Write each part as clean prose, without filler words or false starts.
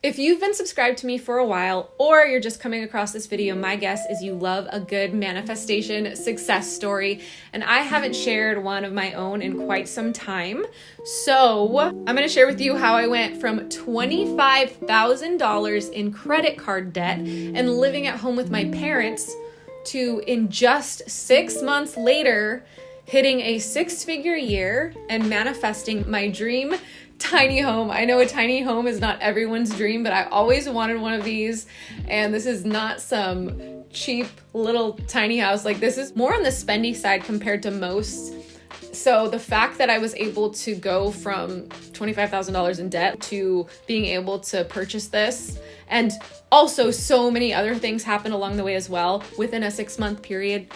If you've been subscribed to me for a while, or you're just coming across this video, my guess is you love a good manifestation success story, and I haven't shared one of my own in quite some time. So I'm gonna share with you how I went from $25,000 in credit card debt and living at home with my parents to, in just 6 months later, hitting a six-figure year and manifesting my dream tiny home. I know a tiny home is not everyone's dream, but I always wanted one of these, and this is not some cheap little tiny house. Like, this is more on the spendy side compared to most. So the fact that I was able to go from $25,000 in debt to being able to purchase this, and also so many other things happened along the way as well within a 6-month period,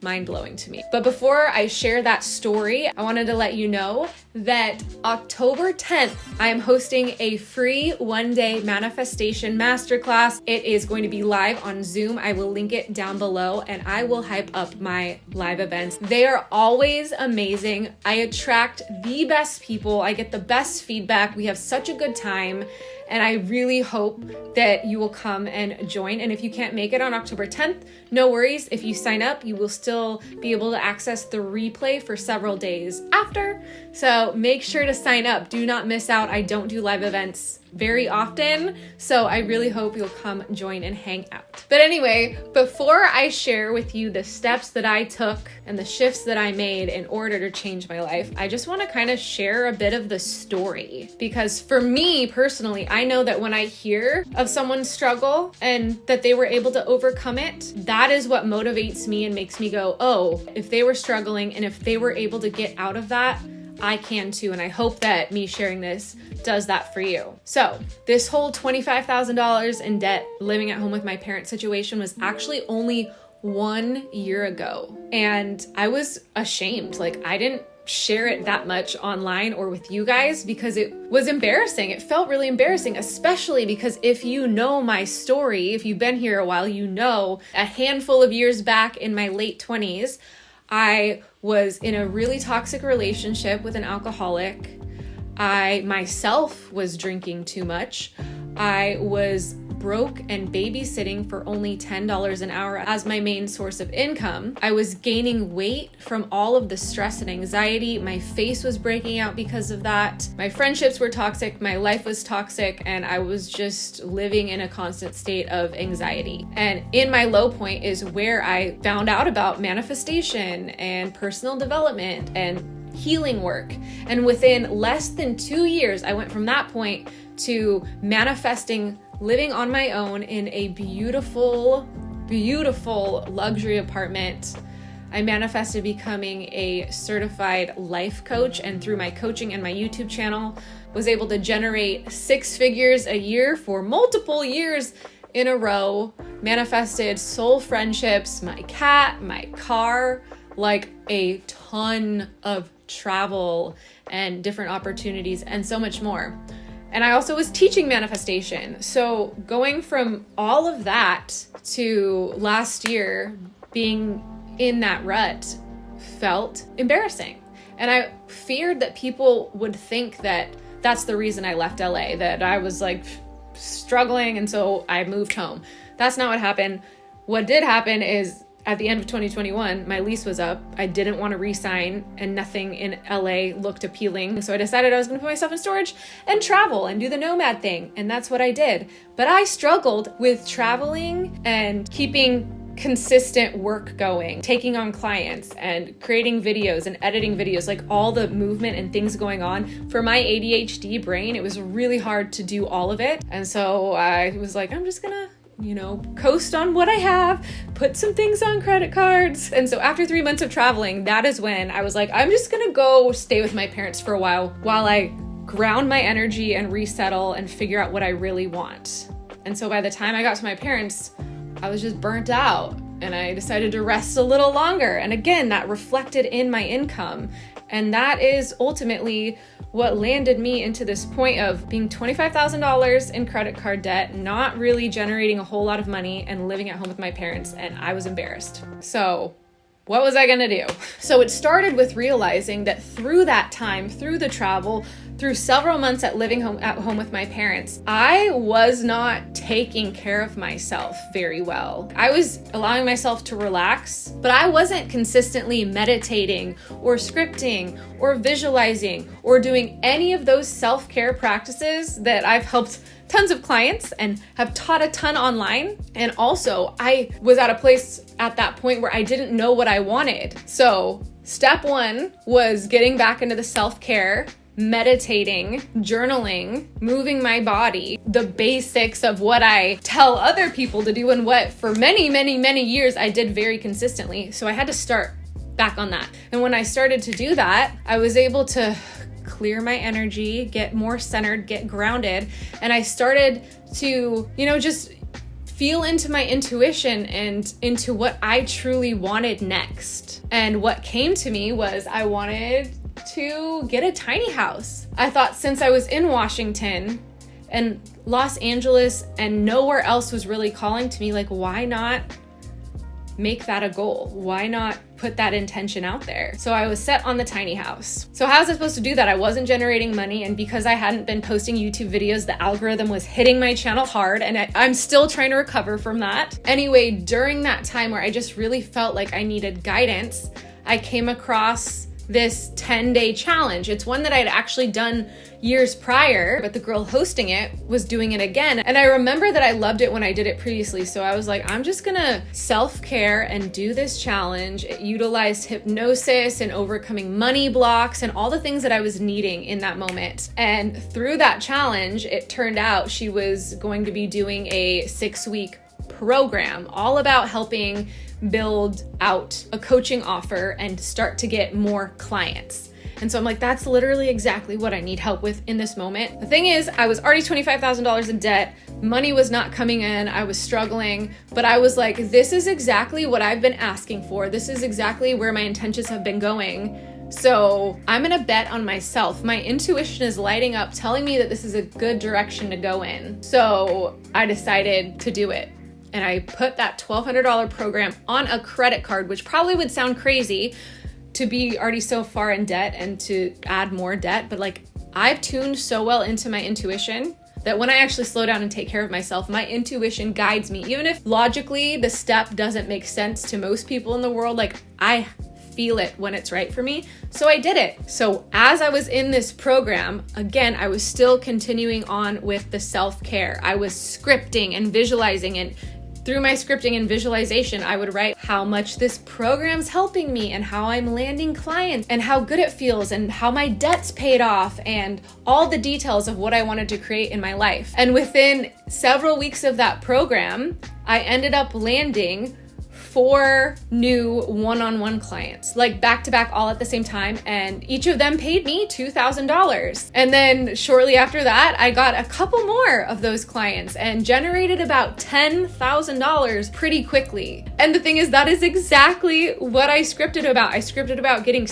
mind-blowing to me. But before I share that story, I wanted to let you know that October 10th, I am hosting a free one-day manifestation masterclass. It is going to be live on Zoom. I will link it down below, and I will hype up my live events. They are always amazing. I attract the best people. I get the best feedback. We have such a good time. And I really hope that you will come and join. And if you can't make it on October 10th, no worries. If you sign up, you will still be able to access the replay for several days after. So make sure to sign up. Do not miss out. I don't do live events very often, so I really hope you'll come join and hang out. But anyway, before I share with you the steps that I took and the shifts that I made in order to change my life, I just want to kind of share a bit of the story. Because for me personally, I know that when I hear of someone's struggle and that they were able to overcome it, that is what motivates me and makes me go, oh, if they were struggling and if they were able to get out of that, I can too. And I hope that me sharing this does that for you. So this whole $25,000 in debt, living at home with my parents situation was actually only 1 year ago. And I was ashamed. Like, I didn't share it that much online or with you guys because it was embarrassing. It felt really embarrassing, especially because if you know my story, if you've been here a while, you know a handful of years back in my late 20s, I was in a really toxic relationship with an alcoholic. I myself was drinking too much. I was broke and babysitting for only $10 an hour as my main source of income. I was gaining weight from all of the stress and anxiety. My face was breaking out because of that. My friendships were toxic. My life was toxic. And I was just living in a constant state of anxiety. And in my low point is where I found out about manifestation and personal development and healing work. And within less than 2 years, I went from that point to manifesting living on my own in a beautiful, beautiful luxury apartment. I manifested becoming a certified life coach, and through my coaching and my YouTube channel, was able to generate 6 figures a year for multiple years in a row, manifested soul friendships, my cat, my car, like a ton of travel and different opportunities and so much more. And I also was teaching manifestation. So going from all of that to last year being in that rut felt embarrassing. And I feared that people would think that that's the reason I left LA, that I was like struggling and so I moved home. That's not what happened. What did happen is at the end of 2021, my lease was up. I didn't want to re-sign and nothing in LA looked appealing. So I decided I was going to put myself in storage and travel and do the Nomad Thing. And that's what I did. But I struggled with traveling and keeping consistent work going, taking on clients and creating videos and editing videos, like all the movement and things going on. For my ADHD brain, it was really hard to do all of it. And so I was like, I'm just gonna coast on what I have, put some things on credit cards. And so after 3 months of traveling, that is when I was like, I'm just gonna go stay with my parents for a while I ground my energy and resettle and figure out what I really want. And so by the time I got to my parents, I was just burnt out and I decided to rest a little longer. And again, that reflected in my income. And that is ultimately what landed me into this point of being $25,000 in credit card debt, not really generating a whole lot of money, and living at home with my parents, and I was embarrassed. So what was I gonna do? So it started with realizing that through that time, through the travel, through several months at home with my parents, I was not taking care of myself very well. I was allowing myself to relax, but I wasn't consistently meditating or scripting or visualizing or doing any of those self-care practices that I've helped tons of clients and have taught a ton online. And also, I was at a place at that point where I didn't know what I wanted. So step one was getting back into the self-care, meditating, journaling, moving my body, the basics of what I tell other people to do and what for many, many, many years I did very consistently. So I had to start back on that. And when I started to do that, I was able to clear my energy, get more centered, get grounded. And I started to, just feel into my intuition and into what I truly wanted next. And what came to me was I wanted to get a tiny house. I thought since I was in Washington and Los Angeles and nowhere else was really calling to me, like, why not make that a goal? Why not put that intention out there? So I was set on the tiny house. So how was I supposed to do that? I wasn't generating money, and because I hadn't been posting YouTube videos, the algorithm was hitting my channel hard, and I'm still trying to recover from that. Anyway, during that time where I just really felt like I needed guidance, I came across this 10-day challenge. It's one that I'd actually done years prior, but the girl hosting it was doing it again. And I remember that I loved it when I did it previously. So I was like, I'm just gonna self-care and do this challenge. It utilized hypnosis and overcoming money blocks and all the things that I was needing in that moment. And through that challenge, it turned out she was going to be doing a 6-week program all about helping build out a coaching offer and start to get more clients. And so I'm like, that's literally exactly what I need help with in this moment. The thing is, I was already $25,000 in debt. Money was not coming in. I was struggling, but I was like, this is exactly what I've been asking for. This is exactly where my intentions have been going. So I'm going to bet on myself. My intuition is lighting up, telling me that this is a good direction to go in. So I decided to do it. And I put that $1,200 program on a credit card, which probably would sound crazy to be already so far in debt and to add more debt. But like, I've tuned so well into my intuition that when I actually slow down and take care of myself, my intuition guides me. Even if logically the step doesn't make sense to most people in the world, like I feel it when it's right for me. So I did it. So as I was in this program, again, I was still continuing on with the self-care. I was scripting and visualizing, and through my scripting and visualization, I would write how much this program's helping me and how I'm landing clients and how good it feels and how my debt's paid off and all the details of what I wanted to create in my life. And within several weeks of that program, I ended up landing 4 new one-on-one clients, like back-to-back all at the same time. And each of them paid me $2,000. And then shortly after that, I got a couple more of those clients and generated about $10,000 pretty quickly. And the thing is, that is exactly what I scripted about. I scripted about getting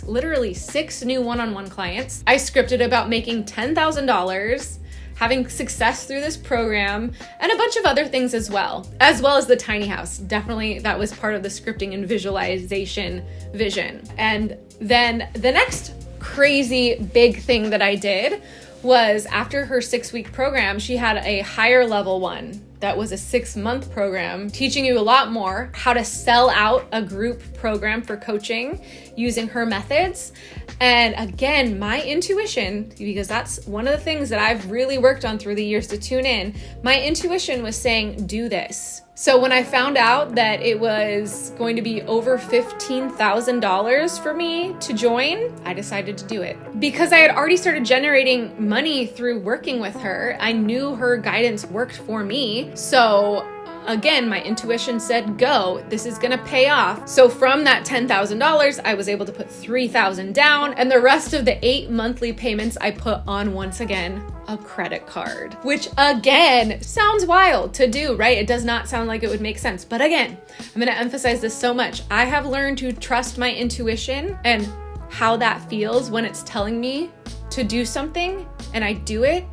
literally six new one-on-one clients. I scripted about making $10,000, having success through this program, and a bunch of other things as well as the tiny house. Definitely that was part of the scripting and visualization vision. And then the next crazy big thing that I did was after her 6-week program, she had a higher level one that was a 6-month program teaching you a lot more how to sell out a group program for coaching using her methods. And again, my intuition, because that's one of the things that I've really worked on through the years to tune in, my intuition was saying, do this. So when I found out that it was going to be over $15,000 for me to join, I decided to do it. Because I had already started generating money through working with her, I knew her guidance worked for me. So again, my intuition said, go, this is gonna pay off. So from that $10,000, I was able to put $3,000 down, and the rest of the 8 monthly payments I put on, once again, a credit card, which again, sounds wild to do, right? It does not sound like it would make sense. But again, I'm gonna emphasize this so much. I have learned to trust my intuition and how that feels when it's telling me to do something, and I do it,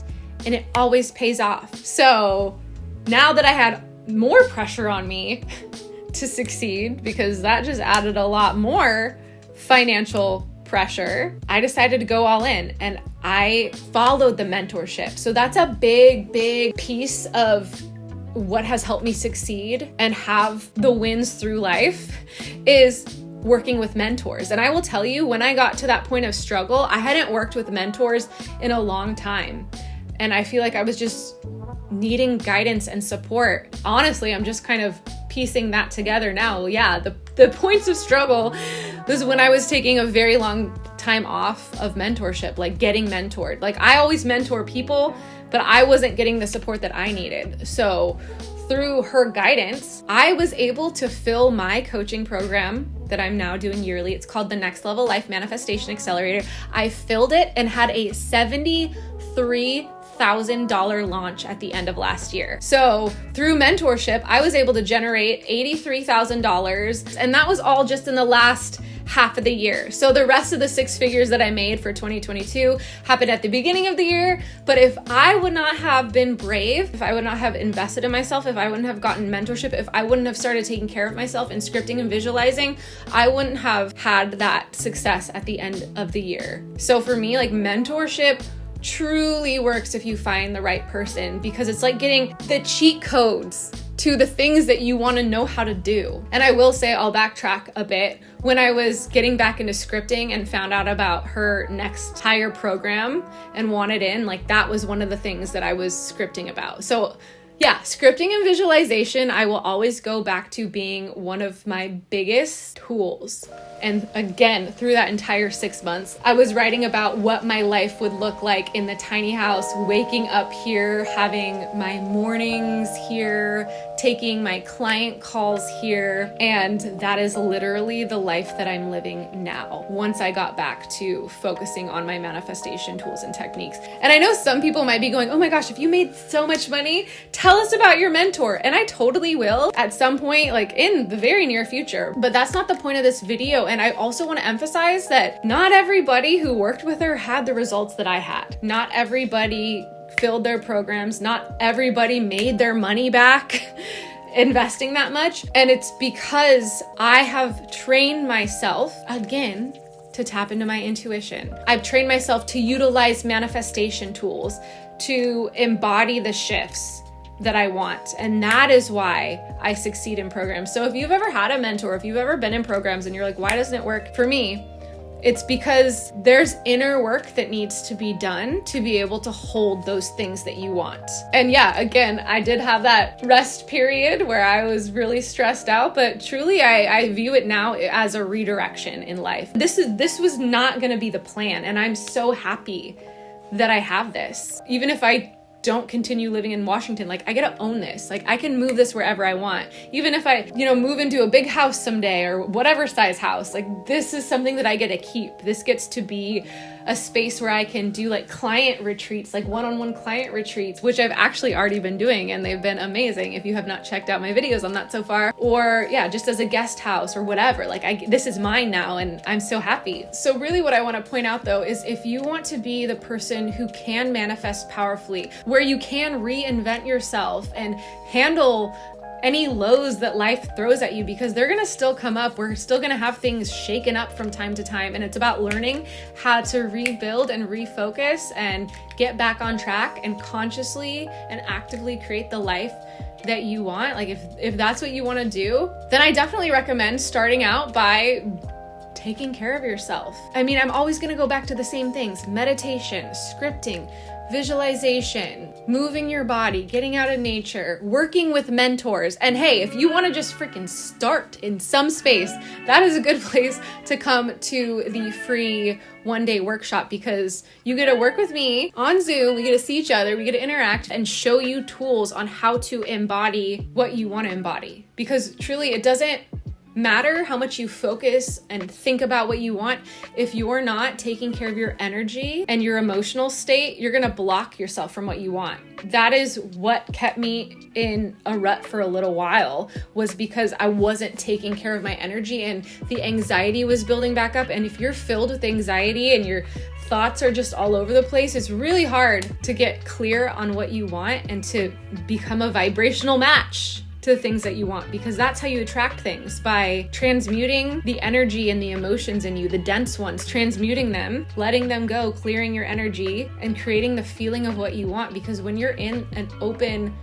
and it always pays off. So now that I had more pressure on me to succeed, because that just added a lot more financial pressure, I decided to go all in. And I followed the mentorship. So that's a big, big piece of what has helped me succeed and have the wins through life is working with mentors. And I will tell you, when I got to that point of struggle, I hadn't worked with mentors in a long time. And I feel like I was just needing guidance and support. Honestly, I'm just kind of piecing that together now. Yeah, the points of struggle was when I was taking a very long time off of mentorship, like getting mentored. Like I always mentor people, but I wasn't getting the support that I needed. So through her guidance, I was able to fill my coaching program that I'm now doing yearly. It's called the Next Level Life Manifestation Accelerator. I filled it and had a $73,000 launch at the end of last year. So through mentorship, I was able to generate $83,000, and that was all just in the last half of the year. So the rest of the 6 figures that I made for 2022 happened at the beginning of the year. But if I would not have been brave, if I would not have invested in myself, if I wouldn't have gotten mentorship, if I wouldn't have started taking care of myself and scripting and visualizing, I wouldn't have had that success at the end of the year. So for me, like mentorship truly works if you find the right person, because it's like getting the cheat codes to the things that you want to know how to do. And I will say, I'll backtrack a bit. When I was getting back into scripting and found out about her next higher program and wanted in, like that was one of the things that I was scripting about. So yeah, scripting and visualization, I will always go back to being one of my biggest tools. And again, through that entire 6 months, I was writing about what my life would look like in the tiny house, waking up here, having my mornings here, taking my client calls here. And that is literally the life that I'm living now, once I got back to focusing on my manifestation tools and techniques. And I know some people might be going, oh my gosh, if you made so much money, tell us about your mentor. And I totally will at some point, like in the very near future. But that's not the point of this video. And I also want to emphasize that not everybody who worked with her had the results that I had. Not everybody filled their programs. Not everybody made their money back investing that much. And it's because I have trained myself, again, to tap into my intuition. I've trained myself to utilize manifestation tools, to embody the shifts that I want. And that is why I succeed in programs. So if you've ever had a mentor, if you've ever been in programs and you're like, why doesn't it work for me? It's because there's inner work that needs to be done to be able to hold those things that you want. And yeah, again, I did have that rest period where I was really stressed out, but truly I view it now as a redirection in life. This was not going to be the plan. And I'm so happy that I have this. Even if I don't continue living in Washington, like I get to own this. Like I can move this wherever I want. Even if I, move into a big house someday or whatever size house, like this is something that I get to keep. This gets to be a space where I can do like client retreats, like one-on-one client retreats, which I've actually already been doing and they've been amazing. If you have not checked out my videos on that so far, or yeah, just as a guest house or whatever, like this is mine now and I'm so happy. So really what I want to point out though is if you want to be the person who can manifest powerfully, where you can reinvent yourself and handle any lows that life throws at you, because they're going to still come up. We're still going to have things shaken up from time to time. And it's about learning how to rebuild and refocus and get back on track and consciously and actively create the life that you want. Like if that's what you want to do, then I definitely recommend starting out by taking care of yourself. I mean, I'm always going to go back to the same things: meditation, scripting, visualization, moving your body, getting out of nature, working with mentors. And hey, if you want to just freaking start in some space, that is a good place to come to the free one-day workshop, because you get to work with me on Zoom, we get to see each other, we get to interact and show you tools on how to embody what you want to embody. Because truly, it doesn't matter how much you focus and think about what you want. If you're not taking care of your energy and your emotional state, you're going to block yourself from what you want. That is what kept me in a rut for a little while, was because I wasn't taking care of my energy and the anxiety was building back up. And if you're filled with anxiety and your thoughts are just all over the place, it's really hard to get clear on what you want and to become a vibrational match to the things that you want, because that's how you attract things, by transmuting the energy and the emotions in you, the dense ones, transmuting them, letting them go, clearing your energy, and creating the feeling of what you want. Because when you're in an open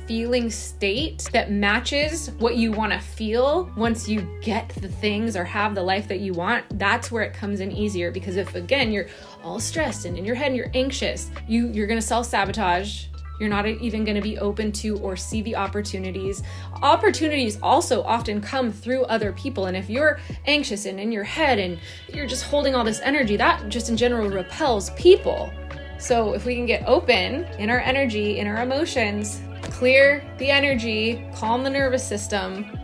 feeling state that matches what you want to feel, once you get the things or have the life that you want, that's where it comes in easier. Because if, again, you're all stressed and in your head and you're anxious, you're going to self-sabotage. You're not even going to be open to or see the opportunities. Opportunities also often come through other people. And if you're anxious and in your head and you're just holding all this energy, that just in general repels people. So if we can get open in our energy, in our emotions, clear the energy, calm the nervous system,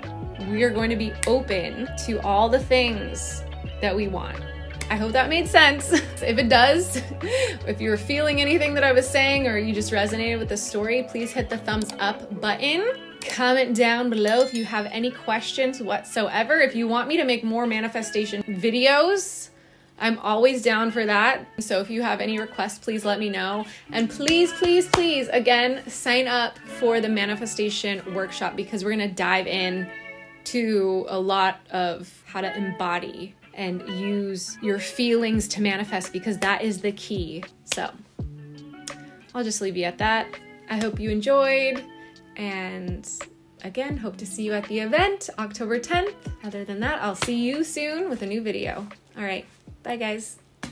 we are going to be open to all the things that we want. I hope that made sense. If it does, if you're feeling anything that I was saying or you just resonated with the story, please hit the thumbs up button. Comment down below if you have any questions whatsoever. If you want me to make more manifestation videos, I'm always down for that. So if you have any requests, please let me know. And please, please, please, again, sign up for the manifestation workshop, because we're going to dive in to a lot of how to embody and use your feelings to manifest, because that is the key. So I'll just leave you at that. I hope you enjoyed, and again, hope to see you at the event October 10th. Other than that, I'll see you soon with a new video. All right, bye guys.